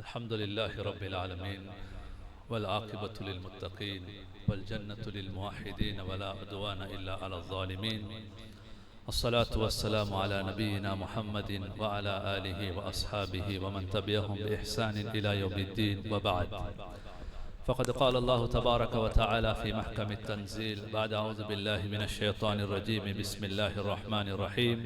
الحمد لله رب العالمين والعاقبة للمتقين والجنة للموحدين ولا عدوان إلا على الظالمين. الصلاة والسلام على نبينا محمد وعلى آله وأصحابه ومن تبعهم بإحسان إلى يوم الدين، وبعد. فقد قال الله تبارك وتعالى في محكم التنزيل بعد أعوذ بالله من الشيطان الرجيم بسم الله الرحمن الرحيم: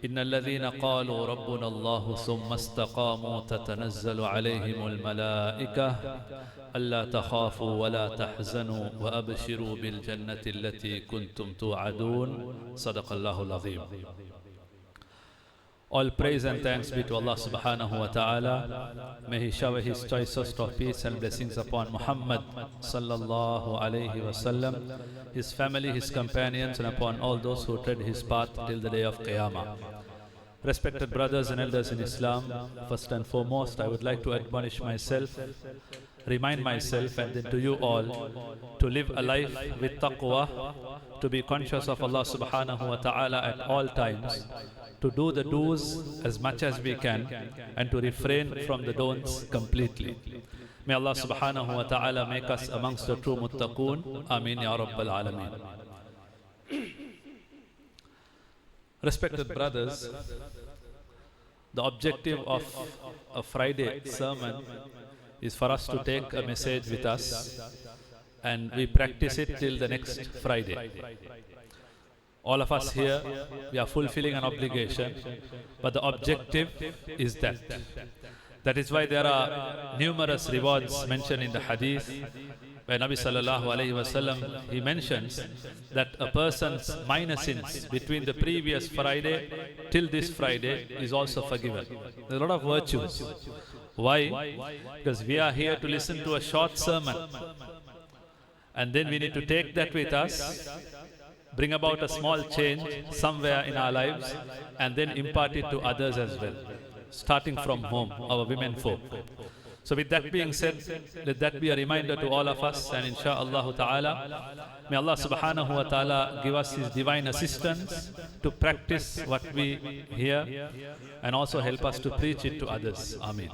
إن الذين قالوا ربنا الله ثم استقاموا تتنزل عليهم الملائكة ألا تخافوا ولا تحزنوا وأبشروا بالجنة التي كنتم توعدون. صدق الله العظيم. All praise and thanks be to Allah subhanahu wa ta'ala. May He shower His choicest of peace and blessings upon Muhammad sallallahu alayhi wa sallam, his family, his companions, and upon all those who tread his path till the day of Qiyamah. Respected brothers and elders in Islam, first and foremost, I would like to admonish myself, remind myself, and then to you all, to live a life with taqwa, to be conscious of Allah subhanahu wa ta'ala at all times, to do the do's as much as we can, and to refrain from the don'ts completely. May Allah subhanahu wa ta'ala make us amongst the true muttaqoon. Ameen ya Rabbal Alameen. Respected brothers, the objective of a Friday sermon is for us to take a message with us and we practice it till the next Friday. All of us here, we are fulfilling an obligation, but the objective is that. That is why there are numerous rewards mentioned in the hadith, where Nabi sallallahu alayhi wa sallam, he mentions that a person's minor sins between the previous Friday till this Friday is also forgiven. There are a lot of virtues. Why? Because we are here to listen to a short sermon, and then we need to take that with us, bring about a small change somewhere in our lives, and then impart it to others as well, starting from home, our women folk. So with that being said, let that be a reminder to all of us, and insha'Allah ta'ala, may Allah subhanahu wa ta'ala give us His divine assistance to practice what we hear, and also help us to preach it to others. Ameen.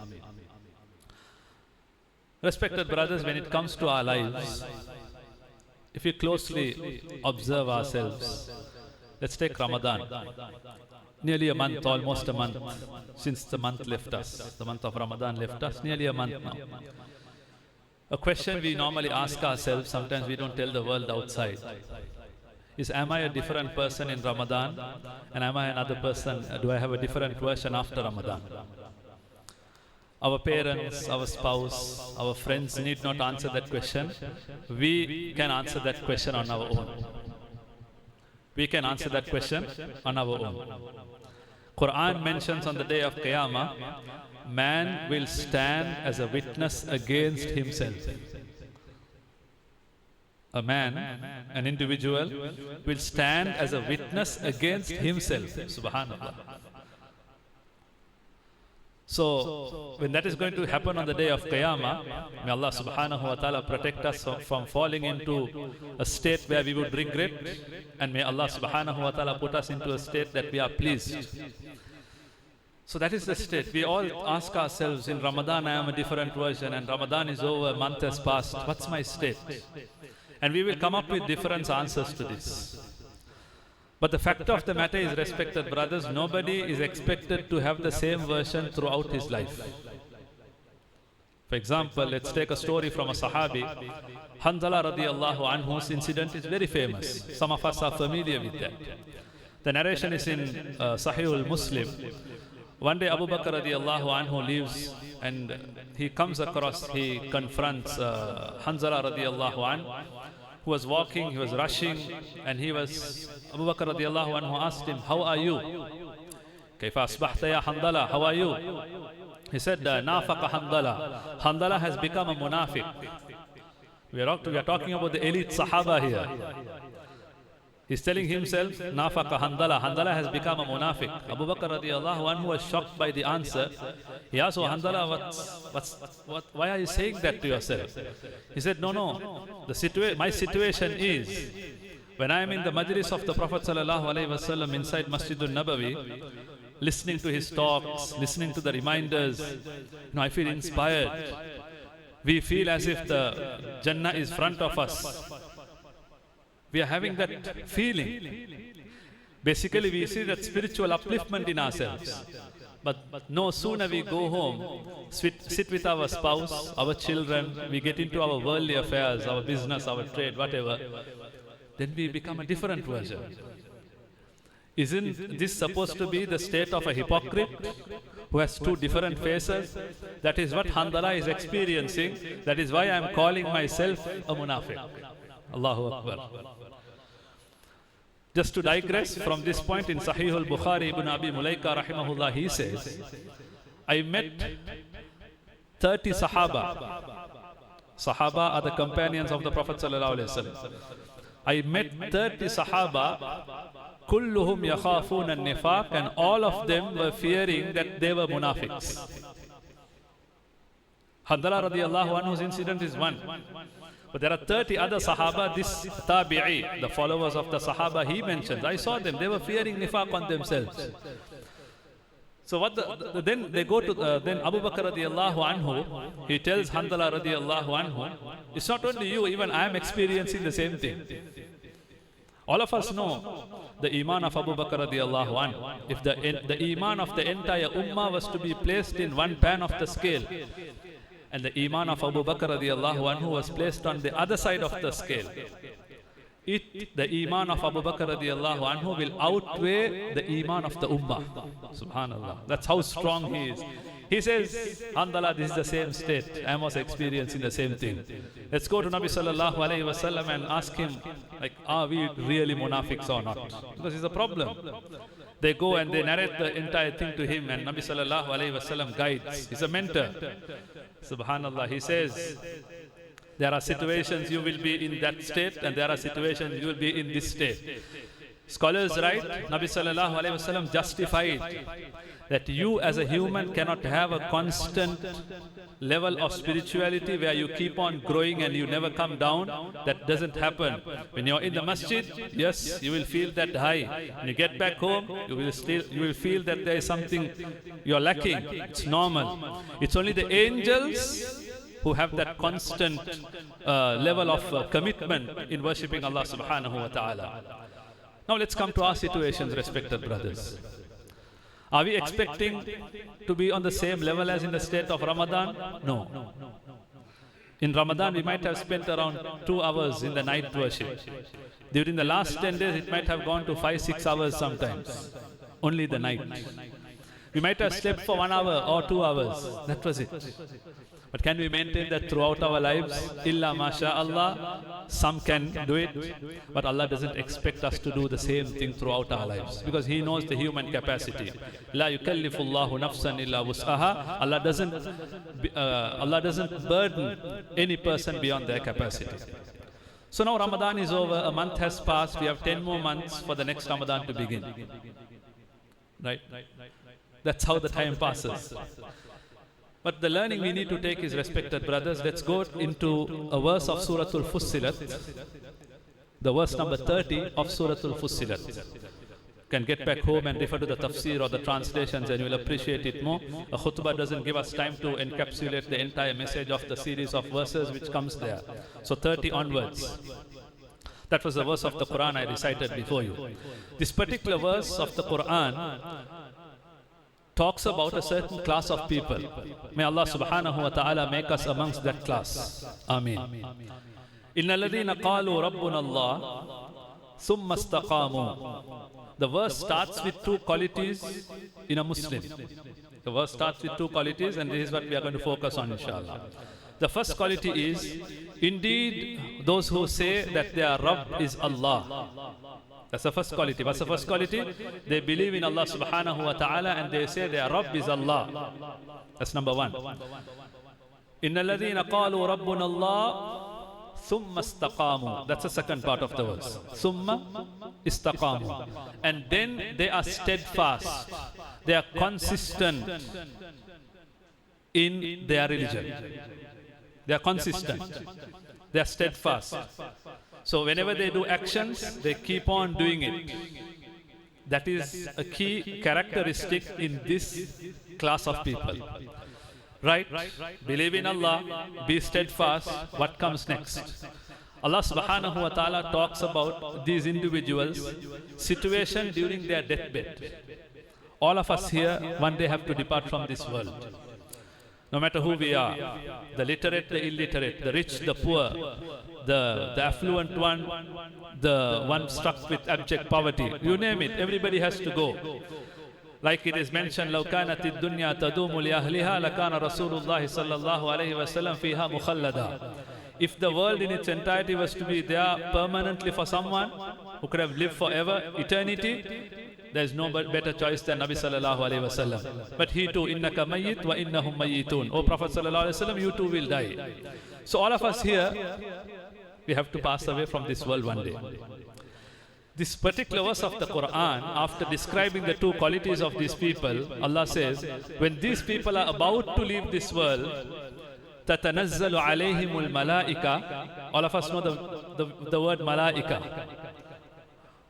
Respected brothers, when it comes to our lives, if we closely observe ourselves, let's take Ramadan. Nearly a month, almost a month, since the month left us. The month of Ramadan left us, nearly a month now. A question we normally ask ourselves, sometimes we don't tell the world outside, is, am I a different person in Ramadan? And am I another person? Do I have a different version after Ramadan? Our parents, our spouse, our friends need not answer that question. We can answer that question on our own. We can answer that question on our own. Quran mentions on the day of Qiyamah, man will stand as a witness against himself. A man, an individual, will stand as a witness against himself. Subhanallah. So, when that is going to happen on the day of Qiyamah, may Allah subhanahu wa ta'ala protect us from falling into a state where we would regret, and may Allah subhanahu wa ta'ala put us into a state that we are pleased. So that is the state. We all ask ourselves, in Ramadan I am a different version, and Ramadan is over, a month has passed, what's my state? And we will come up with different answers to this. But the fact of the matter is, respected brothers, nobody is expected to have the same version throughout his life. For example, let's take a story from a Sahabi. Hanzala radiallahu anhu's incident is very famous. Some of us are familiar with that. The narration is in Sahih al-Muslim. One day Abu Bakr radiallahu anhu leaves, and he comes across, he confronts Hanzala radiallahu anhu, who was walking, he was rushing, and Abu Bakr radiallahu anhu asked him, how are you? Kaifa asbahta ya Hanzala, how are you? He said, nafaqa Hanzala. Hanzala has become a munafiq. We are talking about the elite Sahaba here. He's telling himself, nafaqa Hanzala. Hanzala has become a munafiq. Abu Bakr radiallahu anhu was shocked by the answer. He asked, oh Hanzala, why are you saying that to yourself? He said, no. My situation is, when I am in the majlis of the Prophet sallallahu alaihi wasallam inside Masjidul Nabawi, listening to his talks, listening to the reminders, I feel inspired. We feel as if the Jannah is front of us. We are having that feeling. Basically, we see that spiritual upliftment in ourselves. But no sooner we go home, sit with our spouse, our children, we get into our worldly affairs, our business, our trade, whatever, then we become a different version. Isn't this supposed to be the state of a hypocrite who has two different faces? That is what Handala is experiencing. That is why I am calling myself a munafiq. Allahu Akbar. Just to digress from this point, in Sahih al-Bukhari, Ibn Abi Mulaika rahimahullah, he says, I met 30 Sahaba. Sahaba are the companions of the Prophet sallallahu alaihi wasallam. I met 30 Sahaba, kulluhum yakhafun an-nifaq, and all of them were fearing that they were munafiqs. Handala radiyallahu anhu's incident is one. But there are 30 other Sahaba, this Tabi'i, the followers of the Sahaba, he mentions. I saw them, they were fearing nifaq on themselves. So then they go to, then Abu Bakr radiyallahu anhu, he tells Handala radiyallahu anhu, it's not only you, even I am experiencing the same thing. All of us know the Iman of Abu Bakr radiyallahu anhu. If the Iman of the entire Ummah was to be placed in one pan of the scale, and the Iman of Abu Bakr radiyallahu anhu was placed on the other side of the scale, the Iman of Abu Bakr radiyallahu anhu will outweigh the Iman of the Ummah. Subhanallah. That's how strong he is. He says, Handala, this is the same state. I am also experiencing the same thing. Let's go to Nabi sallallahu alayhi wa sallam and ask him, like, are we really munafiqs or not? Because it's a problem. They go and they narrate the entire thing to him, and Nabi sallallahu alayhi wa sallam guides. He's a mentor. Subhanallah. He says, there are situations you will be in that state, and there are situations you will be in this state. Scholars write, Nabi sallallahu alayhi wa sallam justified that you as a human cannot have a constant level of spirituality where you keep on growing and you never come down. That doesn't happen. When you're in the masjid, yes, you will feel that high. When you get back home, you will feel that there is something you're lacking. It's normal. It's only the angels who have that constant level of commitment in worshipping Allah subhanahu wa ta'ala. Now let's come to our situations, respected brothers. Are we expecting to be on the same level as in the state of Ramadan? No. In Ramadan, we might have spent around 2 hours in the night worship. During the last 10 days, it might have gone to 5-6 hours sometimes. Only the night. We might have slept for 1 hour or 2 hours. That was it. But can we maintain that throughout our lives? Illa masha'Allah. Some can do it. But Allah doesn't expect us to do the same thing throughout our lives. Because He knows the human capacity. La yukallifullahu nafsan illa wus'aha. Allah doesn't burden any person beyond their capacity. So now Ramadan is over. A month has passed. We have 10 more months for the next Ramadan to begin. Right? That's how the time passes. But the learning we need to take is, respected brothers, let's go into a verse of Surah Al-Fussilat, the verse number 30 of Surah Al-Fussilat. You can get back home and refer to the tafsir or the translations and you will appreciate it more. A khutbah doesn't give us time to encapsulate the entire message of the series of verses which comes there. So 30 onwards. That was the verse of the Quran I recited before you. This particular verse of the Quran talks about a certain class of people. May Allah subhanahu wa ta'ala make us amongst that class. Ameen. Inna alladhina qalu rabbuna Allah thumma istaqamu. The verse starts with 2 qualities in a Muslim. The verse starts with 2 qualities, and this is what we are going to focus on, inshallah. The first quality is, indeed, those who say that their Rabb is Allah. That's the first quality. What's the first quality? They believe in Allah subhanahu wa ta'ala and they say their Rabb is Allah. That's number 1. Inna alladhina qalu rabbuna Allah thumma istaqamu. That's the second part of the verse. Thumma istaqamu. And then they are steadfast. They are consistent in their religion. They are consistent. They are steadfast. So whenever they do actions, they keep on doing it. That is a key characteristic in this class of people. Right? Believe in Allah, be steadfast. What comes next? Allah subhanahu wa ta'ala talks about these individuals' situation during their deathbed. All of us here one day have to depart from this world. No matter who we are, the literate, the illiterate, the rich, the poor, the affluent one, the one struck with abject poverty, you name it, everybody has to go. Like it is mentioned, لو كانت الدنيا تدوم لأهلها لكان رسول الله صلى الله عليه وسلم فيها مخلدا. If the world in its entirety was to be there permanently for someone who could have lived forever, eternity, there is no better choice than Nabi sallallahu alaihi wasallam. But he too, innaka mayyit wa innahum mayyitun. O Prophet sallallahu alaihi wasallam, you too will die. So all of us here, we have to pass away from this world one day. This particular verse of the Quran, after describing the two qualities of these people, Allah says, when these people are about to leave this world, تَتَنَزَّلُ عَلَيْهِمُ الْمَلَائِكَةِ. All of us know the word malaika.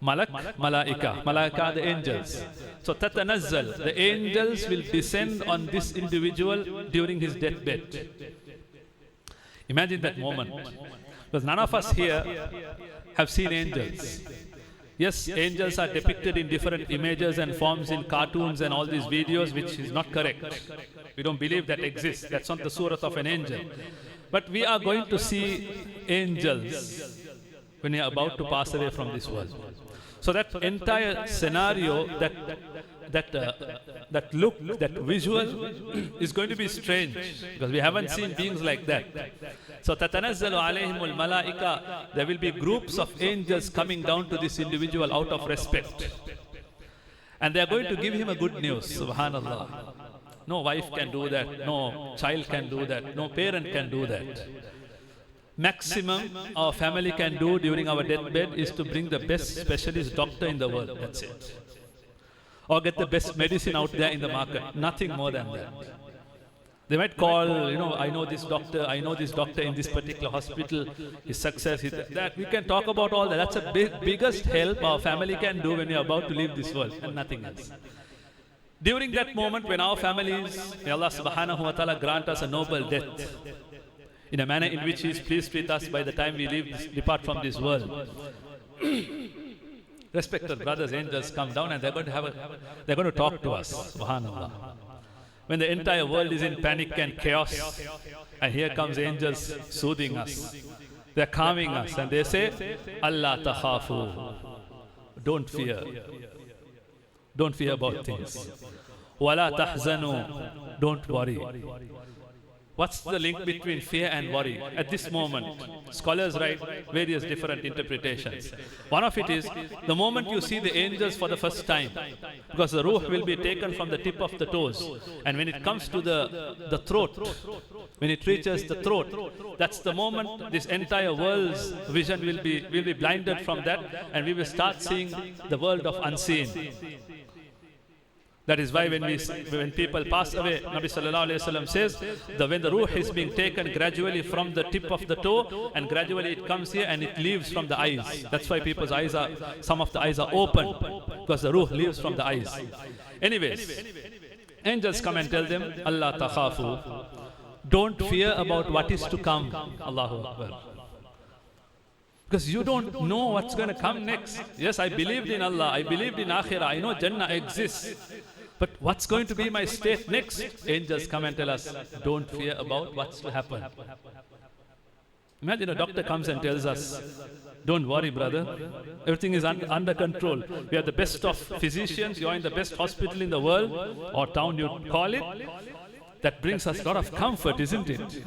Malak, malaika. Malaika, the angels. So تَتَنَزَّل, the angels will descend on this individual during his deathbed. Imagine that moment. Because none of us here have seen angels. Yes, angels are depicted in different images and forms in cartoons and all these videos, which is not correct. We don't believe that exists. That's not the surah of an angel. But we are going to see angels when we are about to pass away from this world. So that entire scenario, that look, that visual is going to be strange, because we haven't seen beings like that. So tatanazzalu alayhimul malaika, there will be groups of angels coming down to this individual out of respect. And they are going to give him a good news, subhanallah. No wife can do that, no child can do that, no parent can do that. Maximum our family can do during our deathbed is to bring the best specialist doctor in the world, that's it. Or get the best medicine out there in the market, nothing more than that. They might call, I know this doctor in this particular hospital, his success, that. We can talk about all that. That's the biggest help our family can do when we are about to leave this world, and nothing else. During that moment when our families, may Allah subhanahu wa ta'ala grant us a noble death, in a manner in which He is pleased with us by the time we depart from this world. Respected brothers, angels come down and they're going to talk to us, subhanallah. When the entire world is in panic and chaos, and here comes angels soothing us. They're calming us and they say, Allah takhafu, don't fear. Don't fear about things. Wala tahzanu, don't worry. What's the link between fear and worry? At this moment, scholars write various different interpretations. One of it is, the moment you see the angels for the first time, because the ruh will be taken from the tip of the toes, and when it comes to the throat, when it reaches the throat, that's the moment this entire world's vision will be blinded from that, and we will start seeing the world of unseen. That is why when people pass away, Nabi sallallahu alaihi wasallam says that when the ruh is being taken gradually from the tip of the toe, and gradually it comes here and it leaves from the eyes. That's why people's eyes some of the eyes are open, because the ruh leaves from the eyes. Anyways, angels come and tell them, Allah takhafu, don't fear about what is to come. Allahu Akbar. Because you don't know what's going to come next. Yes, I believed in Allah, I believed in Akhirah, I know Jannah exists. But what's going to be my state next? Angels come and tell us, don't fear about what's to happen. Imagine a doctor comes and tells us, don't worry, brother, everything is under control. We are the best of physicians, you are in the best hospital in the world, or town you call it. That brings us a lot of comfort, isn't it?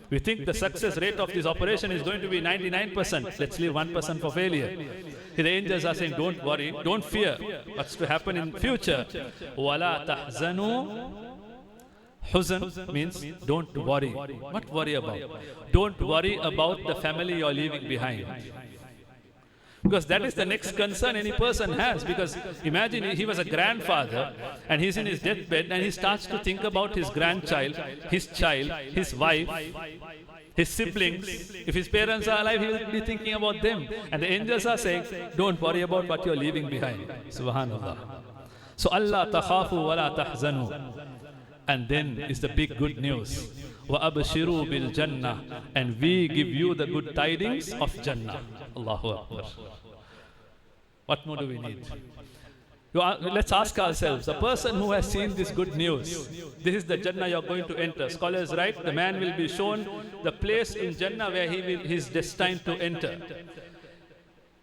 We think the success rate of this operation is going to be 99%. Let's leave 1% for failure. The angels are saying, don't worry, don't fear what's to happen in future. وَلَا تَحْزَنُوا. Huzn means don't worry. What worry about? Don't worry about the family you're leaving behind. Because that is the next concern any person has. Because imagine he was a grandfather and he's in his deathbed and he starts to think about his grandchild, his child, his wife. His siblings, if his parents are alive, he will be thinking about them. And the angels are saying, don't worry about what you're leaving behind. Subhanallah. So Allah takhafu wa la tahzanu. And then is the big good news. وَأَبْشِرُوا بِالْجَنَّةِ. And we give you the good tidings of Jannah. Allahu Akbar. What more do we need? Let's ask ourselves, the person who has seen this good news, this is the Jannah you are going to enter. Scholars write, the man will be shown the place in Jannah where he is destined to enter.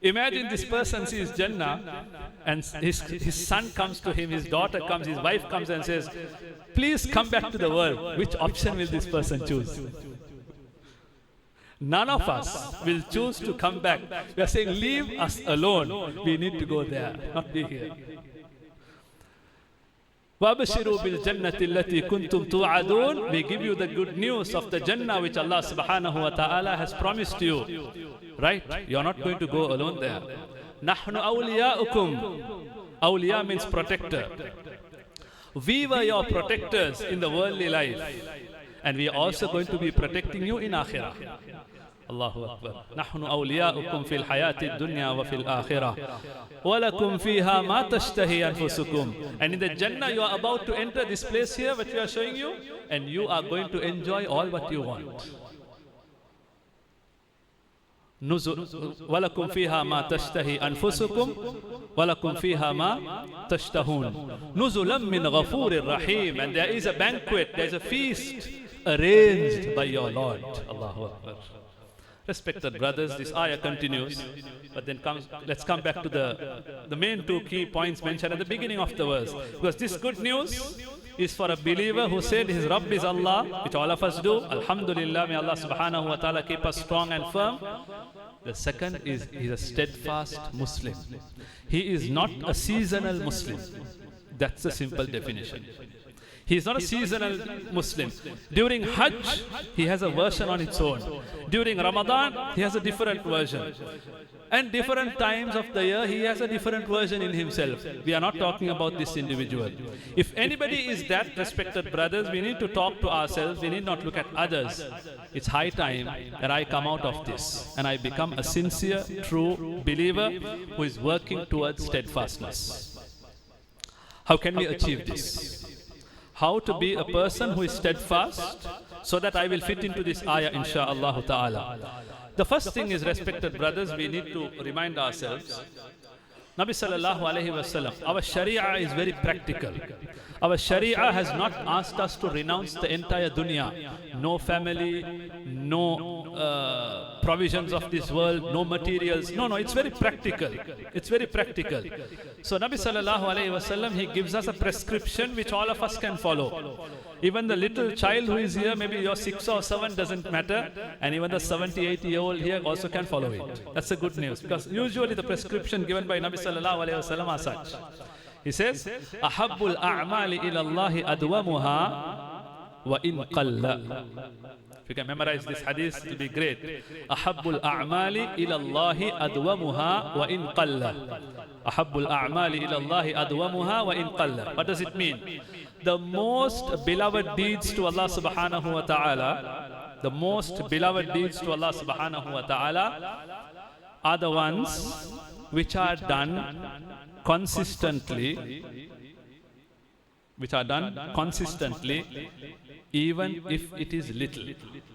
Imagine this person sees Jannah and his son comes to him, his daughter comes, his wife comes and says, please come back to the world. Which option will this person choose? None of us will choose to come back. We are saying, leave us alone. We need to go there, not be here. وَأَبْشِرُوا بِالْجَنَّةِ الَّتِي كُنْتُمْ تُوعَدُونَ. We give you the good news of the Jannah which Allah subhanahu wa ta'ala has promised you. Right? You are not going to go alone there. نَحْنُ أَوْلِيَاؤُكُمْ. Awliya means protector. We were your protectors in the worldly life. And we are also going to be protecting you in Akhirah. Allahu Akbar. نحن أولياؤكم في الحياة الدنيا وفي الآخرة ولكم فيها ما تشتهي أنفسكم. And in the Jannah you are about to enter this place here which we are showing you, and you are going to enjoy all what you want. ولكم فيها ما تشتهي أنفسكم ولكم فيها ما تشتهون نزلا من غفور رحيم. And there is a banquet, there is a feast arranged by your Lord. Allahu Akbar. Respected brothers, this ayah continues, but then let's come back to the main two key points mentioned at the beginning of the verse. Because this good news is for a believer who said his Rabb is Allah, which all of us do. Alhamdulillah, may Allah subhanahu wa ta'ala keep us strong and firm. The second is he's a steadfast Muslim. He is not a seasonal Muslim. That's the simple definition. He is not a seasonal Muslim. During Hajj, he has a version on its own. During Ramadan, he has a different version. And different times of the year, he has a different version in himself. We are not talking about this individual. If anybody is that, respected brothers, we need to talk to ourselves. We need not look at others. It's high time that I come out of this and I become a sincere, true believer who is working towards steadfastness. How can we achieve this? How to be a person who is steadfast so that I will fit into this ayah, insha'Allah ta'ala. The first thing is, respected brothers, we need to remind ourselves, Nabi sallallahu alayhi wa sallam, our sharia is very practical. Our sharia has not asked us to renounce the entire dunya. No family, no provisions of this world, no materials. No, it's very practical. It's very practical. So Nabi sallallahu alayhi wa sallam, he gives us a prescription which all of us can follow. Even the little child who is here, maybe you're 6 or 7, doesn't matter. And even the 70, 80-year-old here also can follow it. That's the good news. Because usually the prescription given by Nabi sallallahu alayhi wa sallam are such. He says, أَحَبُّ الْأَعْمَالِ إِلَى اللَّهِ أَدْوَمُهَا وَإِنْ قَلَّ. If you can memorize this hadith, it will be great. أَحَبُّ الْأَعْمَالِ إِلَى اللَّهِ أَدْوَمُهَا وَإِنْ قَلَّ. أَحَبُّ الْأَعْمَالِ إِلَى اللَّهِ أَدْوَمُهَا وَإِنْ قَلَّ. What does it mean? The most beloved deeds to Allah subhanahu wa ta'ala, the most beloved deeds to Allah subhanahu wa ta'ala are the ones which are done consistently, even if it is little.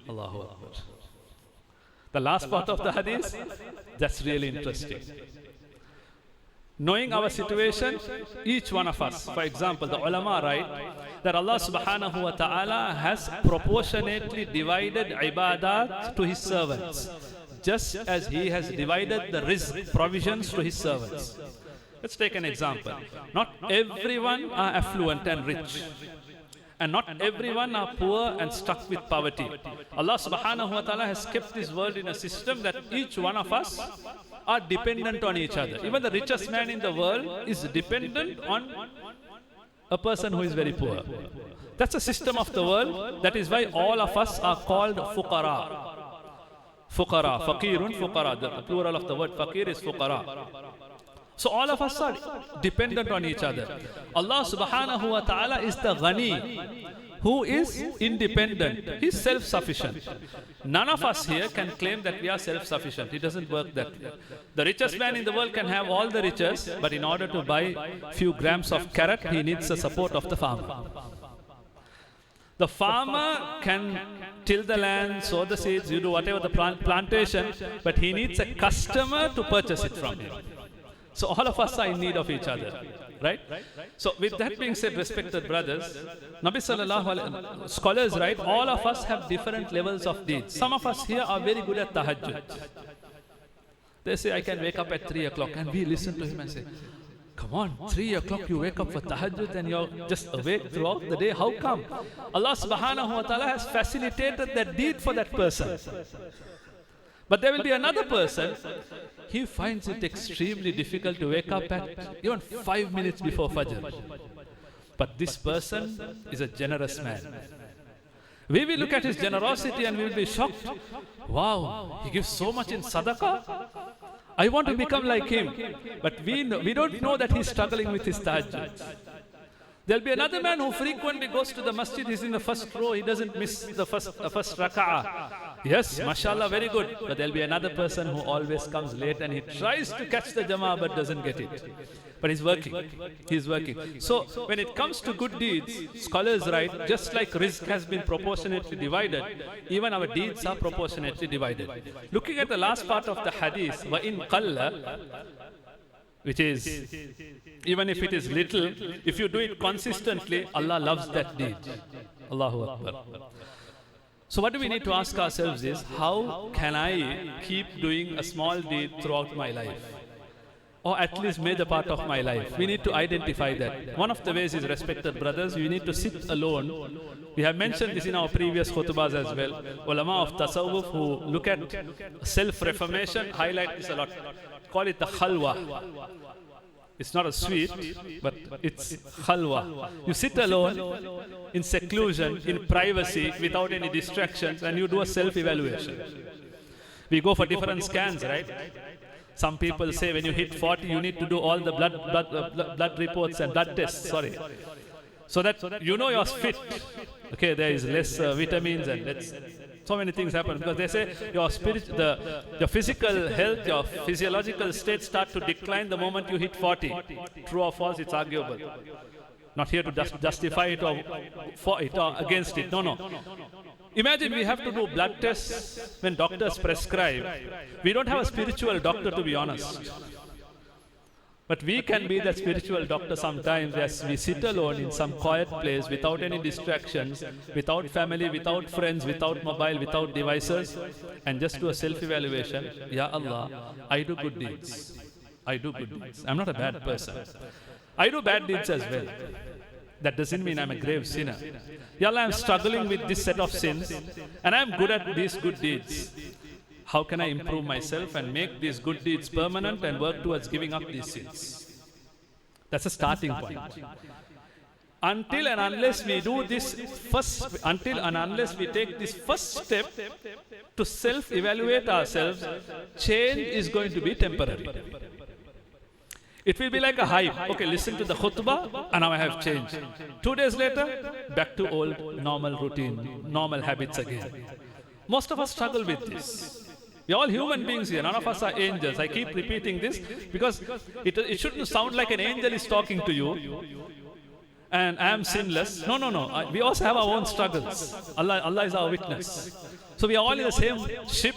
Allahu Akbar. The last part of the hadith, that's really interesting. Knowing our situation, each one of us, for example, the ulama write that Allah subhanahu wa ta'ala has proportionately divided ibadat to his servants, just as he has divided the rizq, provisions, to his servants. Let's take an example. Not everyone are affluent and rich. And not everyone are poor and stuck with poverty. Allah subhanahu wa ta'ala has kept this world in a system that each one of us are dependent on each other. Even the richest man in the world is dependent on a person who is very poor. That's a system of the world. That is why all of us are called fuqara. Fuqara, faqirun, fuqara. The plural of the word faqir is fuqara. So all of us are dependent on each other. Allah subhanahu wa ta'ala is the ghani, who is independent. He's self-sufficient. None of us here can claim that we are self-sufficient. It doesn't work that way. The richest man in the world can have all the riches, but in order to buy few grams of carrot, he needs the support of the farmer. The farmer can till the land, sow the seeds, you do whatever the plantation, but he needs a customer to purchase it from him. So all of us are in need of each other, right? So with that being said, respected brothers, Nabi sallallahu alaihi scholars write, all of us have different levels of deeds. Some of us here are very good at tahajjud. They say, I can wake up at 3 o'clock, and we listen to him and say, come on, 3 o'clock you wake up for tahajjud and you're just awake throughout the day. How come? Allah subhanahu wa ta'ala has facilitated that deed for that person. But there will be another person, he finds it extremely difficult to wake up at even 5 minutes before Fajr. But this person is a generous man. We will look at his generosity and we will be shocked. Wow, he gives so much in sadaqah. I want to become like him. But we don't know that he's struggling with his tahajjud. There'll be another man who frequently goes to the masjid, he's in the first row, he doesn't miss the first raka'ah. Yes, mashallah, very good. But there'll be another person who always comes late and he tries to catch the jama'ah but doesn't get it. But he's working. He's working. So when it comes to good deeds, scholars write, just like rizq has been proportionately divided, even our deeds are proportionately divided. Looking at the last part of the hadith, wa in qalla, which is, even if it is little, if you do it consistently, Allah loves that deed. Allahu Akbar. So what do we need to ask ourselves is, how can I keep doing a small deed throughout my life? Or at least major part of my life. We need to identify that. One of the ways is, respected brothers, you need to sit alone. We have mentioned this in our previous khutbahs as well. Ulama of tasawwuf who look at self-reformation highlight this a lot. Call it the khalwa. It's not a sweet, but it's khalwa. You sit alone in seclusion, in privacy, without any distractions, and you do a self-evaluation. We go for different scans, right? Some people say when you hit 40, you need to do all the blood reports and blood tests, so that you know you're fit. Okay, there is less vitamins and so many things happen, because they say your physical health, your physiological state start to decline the moment you hit 40. True or false, it's arguable. Not here to justify it or for it or against it. No. Imagine we have to do blood tests when doctors prescribe. We don't have a spiritual doctor, to be honest. But we can be the spiritual doctor sometimes, as we sit alone in some quiet place without any distractions, without family, without friends, without mobile, without devices, and just do a self-evaluation. Ya Allah, I do good deeds. I do good deeds. I'm not a bad person. I do bad deeds as well. That doesn't mean I'm a grave sinner. Ya Allah, I'm struggling with this set of sins, and I'm good at these good deeds. How can I improve myself and make these good deeds permanent and work towards giving up these sins? That's a starting point. Until and unless we do this unless we take this first step to self-evaluate ourselves, change is going to be temporary. It will be like a hype. Okay, listen to the khutbah and now I have changed. 2 days later, back to old normal routine, normal habits again. Most of us struggle with this. We are all human beings here. None of us are angels. I keep repeating this because it shouldn't sound like an angel is talking to you and I am sinless. No. We also have our own struggles. Allah is our witness. So we are all in the same ship,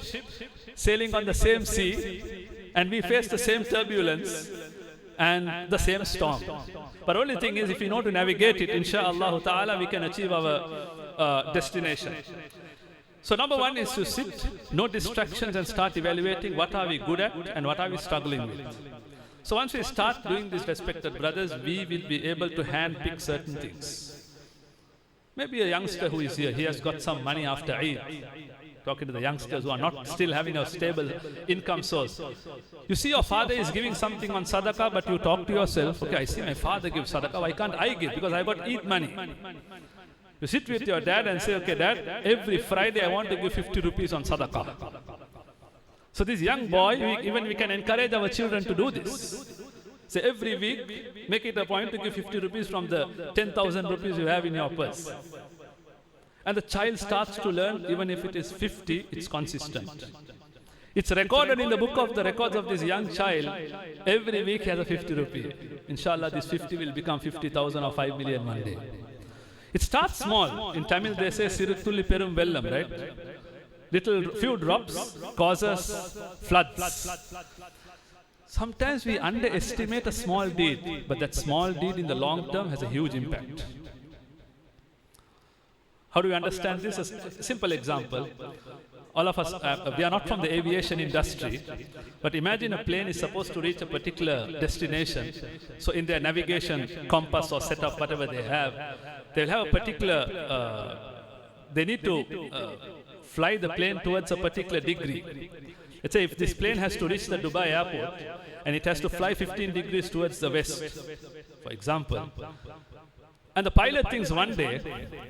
sailing on the same sea, and we face the same turbulence and the same storm. But only thing is, if we know to navigate it, insha'Allah ta'ala, we can achieve our destination. So number one is to sit, no distractions, and start evaluating what are we good at and what are we struggling with. So once we start doing this, respected brothers, we will be able to handpick certain things. Maybe a youngster who is here, he has got some money after Eid. Talking to the youngsters who are not still having a stable income source. You see your father is giving something on sadaqah, but you talk to yourself, okay, I see my father gives sadaqah, why can't I give? Because I got Eid money. You sit with your dad and say, okay, Dad, every Friday I want to give 50 rupees on sadaqah. So this young boy, we can encourage our children to do this. So every week, make it a point to give 50 rupees from the 10,000 rupees you have in your purse. And the child starts to learn, even if it is 50, it's consistent. It's recorded in the book of the records of this young child. Every week he has a 50 rupee. Inshallah, this 50 will become 50,000 or 5 million one day. It starts small. In Tamil they say, Sirutulli Perum Vellam, right? Little few drops causes floods. Sometimes we underestimate a small deed, but that small deed in the long term has a huge impact. How do we understand this? A simple example. All of us, we are not from the aviation industry, but imagine a plane is supposed to reach a particular destination. So in their navigation compass or setup, whatever they have, they'll have a particular, they need to fly the plane towards a particular degree. Let's say if this plane has to reach the Dubai airport and it has to fly 15 degrees towards the west, for example, and the pilot thinks one day,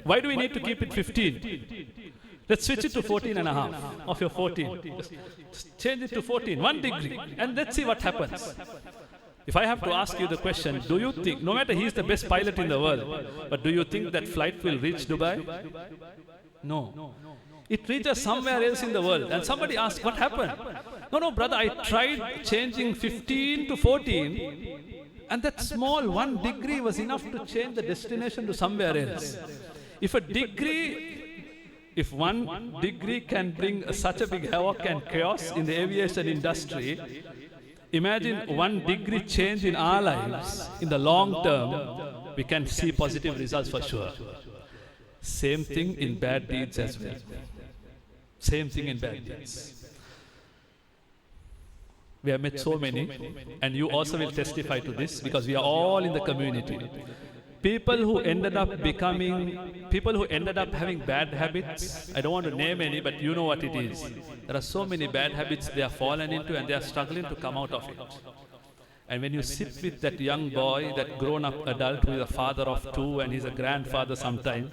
why do we need to keep it 15? Let's switch it to 14 and a half of your 14. Just change it to 14, 1 degree, and let's see what happens. If I have to ask you the question, do you think, no matter he's the best pilot in the world, but do you think that flight will reach Dubai? No. It reaches somewhere else in the world. And somebody asks, what happened? No, brother, I tried changing 15 to 14, and that small 1 degree was enough to change the destination to somewhere else. If 1 degree can bring such a big havoc and chaos in the aviation industry, imagine 1 degree change in our lives. In the long term, we can see positive results for sure. Same thing in bad deeds as well. Same thing in bad deeds. We have met so many, and you also will testify to this because we are all in the community. People who ended up having bad habits, I don't want to name any, but you know what it is. There are so many bad habits they have fallen into and they are struggling to come out of it. And when you sit with that young boy, that grown-up adult who is a father of 2 and he's a grandfather sometimes,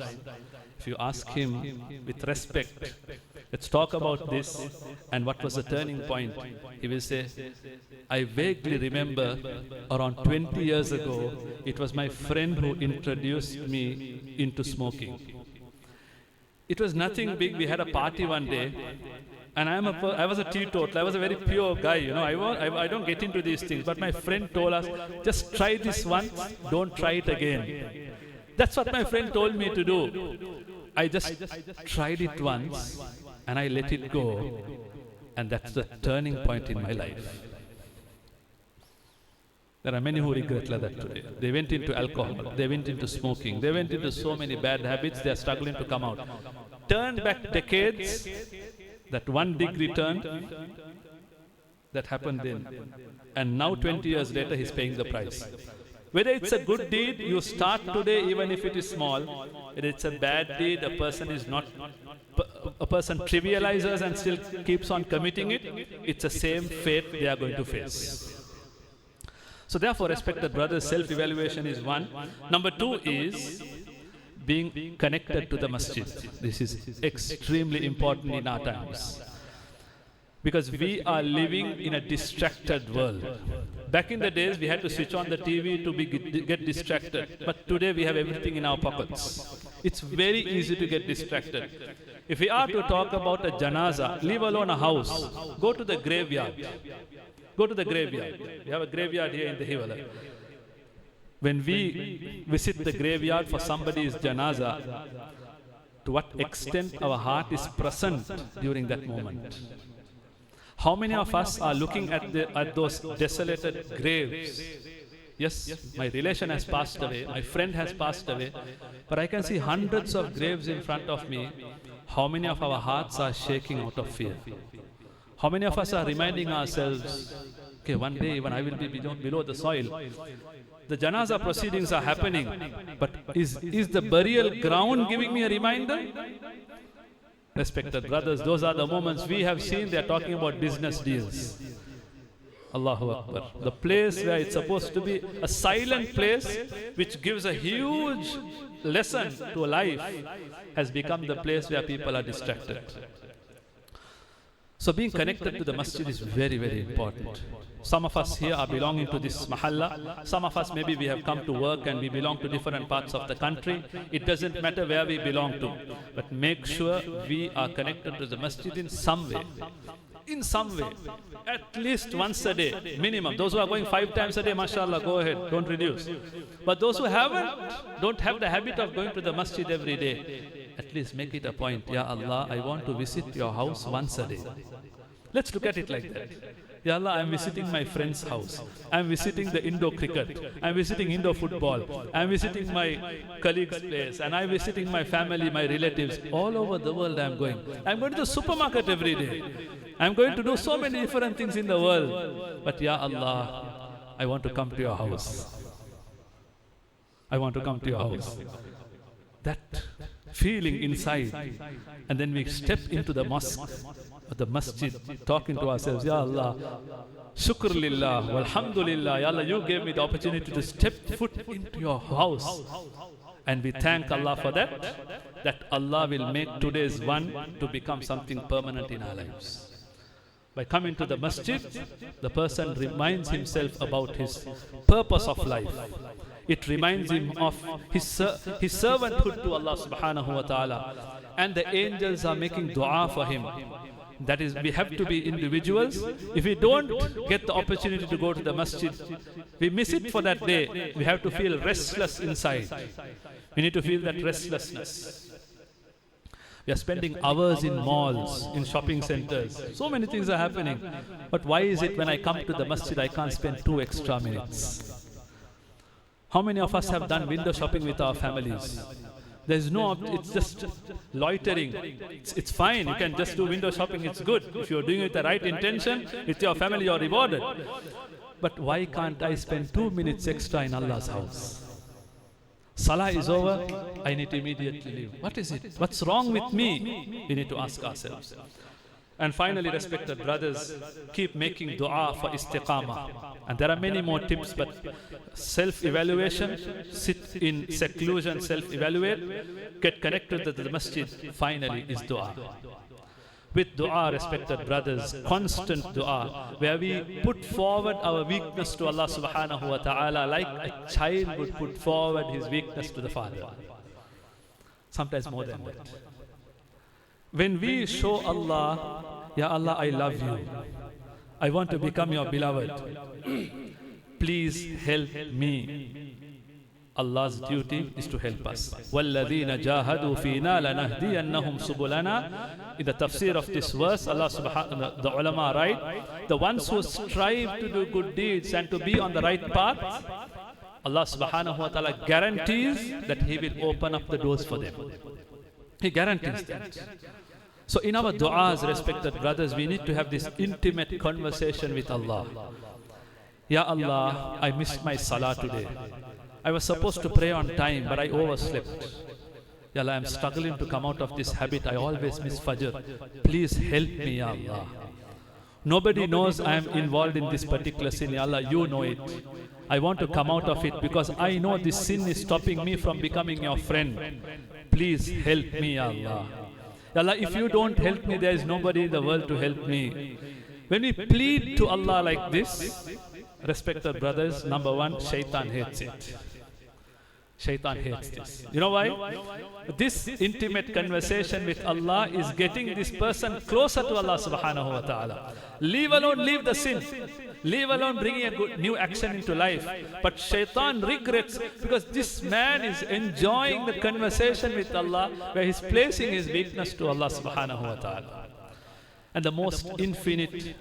if you ask him with respect, let's talk about this and what was the turning point, he will say, I vaguely remember around 20 years ago, it was my friend who introduced me into smoking. It was nothing big. We had a party one day, and I was a teetotal. I was a very pure guy, you know. I don't get into these things. But my friend told us, just try this once, don't try it again. That's what my friend told me to do. I just tried it once, and I let it go. And that's the turning point in my life. There are many who regret like that today. They went into alcohol, they went into smoking, they went into so many bad habits, they are struggling to come out. Turn back decades, that 1 degree turn, that happened then. And now 20 years later, he's paying the price. Whether it's a good deed, you start today even if it is small. Whether it's a bad deed, a person trivializes and still keeps on committing it, it's the same fate they are going to face. So therefore, respected brothers, self-evaluation is one. Number 2 is being connected to the masjid. This is extremely important in our times. Because we are living in a distracted world. Back in the days, we had to switch on the TV to get distracted. But today, we have everything in our pockets. It's very easy to get distracted. If we are to talk about a janaza, leave alone a house, go to the graveyard. Go to the graveyard. We have a graveyard here in the Hivala. When we visit the graveyard for somebody's janaza, to what extent our heart is present during that moment? How many of us are looking at those desolated graves? Yes, my relation has passed away, my friend has passed away, but I can see hundreds of graves in front of me. How many of our hearts are shaking out of fear? How many of us are reminding ourselves, okay, one day when I will be below the soil, the janaza proceedings are happening, but is the burial ground giving me a reminder? Respected brothers, those are the moments we have seen. They are talking about business deals. Allahu Akbar. The place where it's supposed to be a silent place which gives a huge lesson to a life has become the place where people are distracted. So being connected to the masjid is very, very important. Some of us here are belonging to this mahalla. Some of us maybe we have come to work and we belong to different parts of the country. It doesn't matter where we belong to. But make sure we are connected to the masjid in some way. In some way. At least once a day, minimum. Those who are going 5 times a day, mashallah, go ahead, don't reduce. But those who don't have the habit of going to the masjid every day, at least make it a point. Ya Allah, I want to visit your house once a day. Let's look at it like that. Ya Allah, I'm visiting my friend's house. I'm visiting the Indo cricket. I'm visiting Indo football. I'm visiting my colleague's place. And I'm visiting my family, my relatives. All over the world I'm going. I'm going to the supermarket every day. I'm going to do so many different things in the world. But Ya Allah, I want to come to your house. I want to come to your house. That feeling inside. And then we step into the mosque, the masjid, talking to ourselves, Ya Allah, shukr lillah, walhamdulillah, Ya Allah, you gave me the opportunity to step foot into your house. And we thank Allah for that Allah will make today's one to become something permanent in our lives. By coming to the masjid, the person reminds himself about his purpose of life. It reminds him of his servanthood to Allah subhanahu wa ta'ala. And the angels are making dua for him. That is, we have to be individuals. If we don't get the opportunity to go to the masjid, we miss it for that day. We have to feel restless inside. We need to feel that restlessness. We are spending hours in malls, in shopping centers. So many things are happening. But why is it when I come to the masjid, I can't spend 2 extra minutes? How many of us have done window shopping with our families? There's no, it's just loitering. It's fine, you can just do window shopping, it's good. If you're doing it with the right intention, with your family, you're rewarded. But why can't I spend 2 minutes extra in Allah's house? Salah is over, I need to immediately leave. What is it? What's wrong with me? We need to ask ourselves. And finally, respected brothers, keep making dua for istiqamah. And there are many more tips, but self-evaluation, sit in seclusion, self-evaluate, get connected to the masjid, finally is dua. With dua, respected brothers, constant dua, where we put forward our weakness to Allah subhanahu wa ta'ala like a child would put forward his weakness to the father. Sometimes more than that. When we show Allah, Ya Allah, I love you. I want to become your beloved. Please help me. Allah's duty is to help us. وَالَّذِينَ جَاهَدُوا فِينَا لَنَهْدِيَنَّهُمْ سُبُلَنَا. In the tafsir of this verse, Allah subhanahu, the ulama write, the ones who strive to do good deeds and to be on the right path, Allah subhanahu wa ta'ala guarantees that He will open up the doors for them. He guarantees that. So in our du'as, respected brothers, we need to have this intimate conversation with Allah. Ya Allah, I missed my salah today. I was supposed to pray on time, but I overslept. Ya Allah, I'm struggling to come out of this habit. I always miss Fajr. Please help me, Ya Allah. Nobody knows I am involved in this particular sin. Ya Allah, you know it. I want to come out of it because I know this sin is stopping me from becoming your friend. Please help me, Ya Allah. Ya Allah, if you don't help me, there is nobody in the world to help me. When we plead to Allah like this, respected brothers, number one, shaitan hates it. Shaitan hates this. You know why? This intimate conversation with Allah is getting this person closer to Allah subhanahu wa ta'ala. Leave the sin. Leave alone bringing a good new action into life. But shaitan regrets because this man is enjoying the conversation with Allah where he's placing his weakness to Allah subhanahu wa ta'ala. And the most infinite,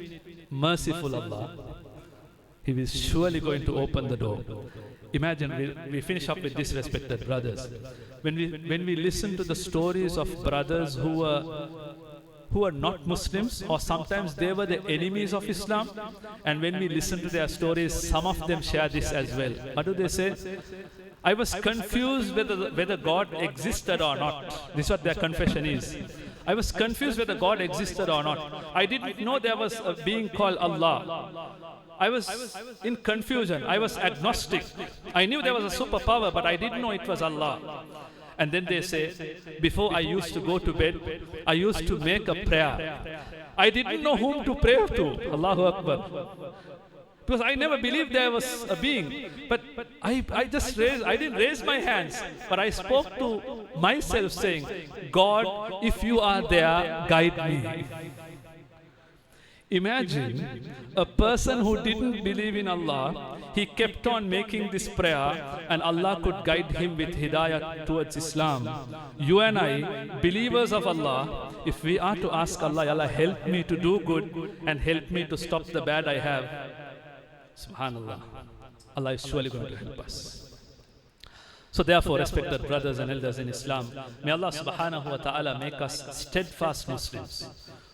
merciful Allah, He is surely going to open the door. Imagine, we finish up with this, respected brothers. When we listen to the stories of brothers who were not Muslims, or sometimes they were the enemies of Islam, and when we listen to their stories, some of them share this as well. What do they say? I was confused whether God existed or not. This is what their confession is. I was confused whether God existed or not. I didn't know there was a being called Allah. I was in confusion. I was agnostic. I knew there was a superpower, but I didn't know it was Allah. And then they say, before I used to go to bed, I used to make a prayer. I didn't know whom to pray to. Allahu Akbar. Because I never believed there was a being. But I didn't raise my hands. But I spoke to myself saying, God, if you are there, guide me. Imagine a person who didn't believe in Allah, he kept on making this prayer and Allah could guide him with hidayah towards Islam. You and I, believers of Allah, if we are to ask Allah, Allah help me to do good and help me to stop the bad I have, Subhanallah, Allah is surely going to help us. So therefore, respected brothers and elders in Islam, may Allah subhanahu wa ta'ala make us steadfast Muslims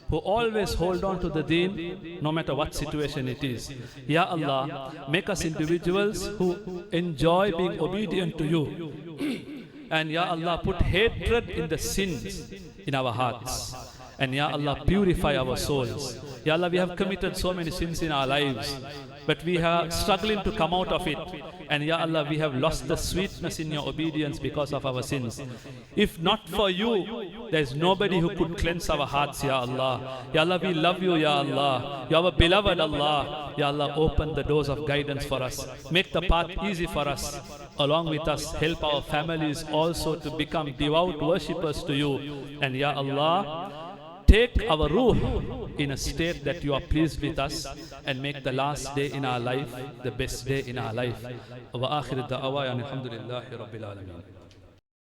who always hold on to the deen no matter what situation it is. Ya Allah, make us individuals who enjoy being obedient to you. And Ya Allah, put hatred in the sins in our hearts. And Ya Allah, purify our souls. Ya Allah, we have committed so many sins in our lives, but we are struggling to come out of it. And Ya Allah, we have lost the sweetness in your obedience because of our sins. If not for you, there is nobody who could cleanse our hearts, Ya Allah. Ya Allah, we love you, Ya Allah. You are our beloved Allah. Ya Allah, open the doors of guidance for us. Make the path easy for us. Along with us, help our families also to become devout worshippers to you. And Ya Allah, take our ruh in a state that you are pleased with us and make the last day in our life the best day in our life. Wa akhir da'awa alhamdulillahi rabbil alamin.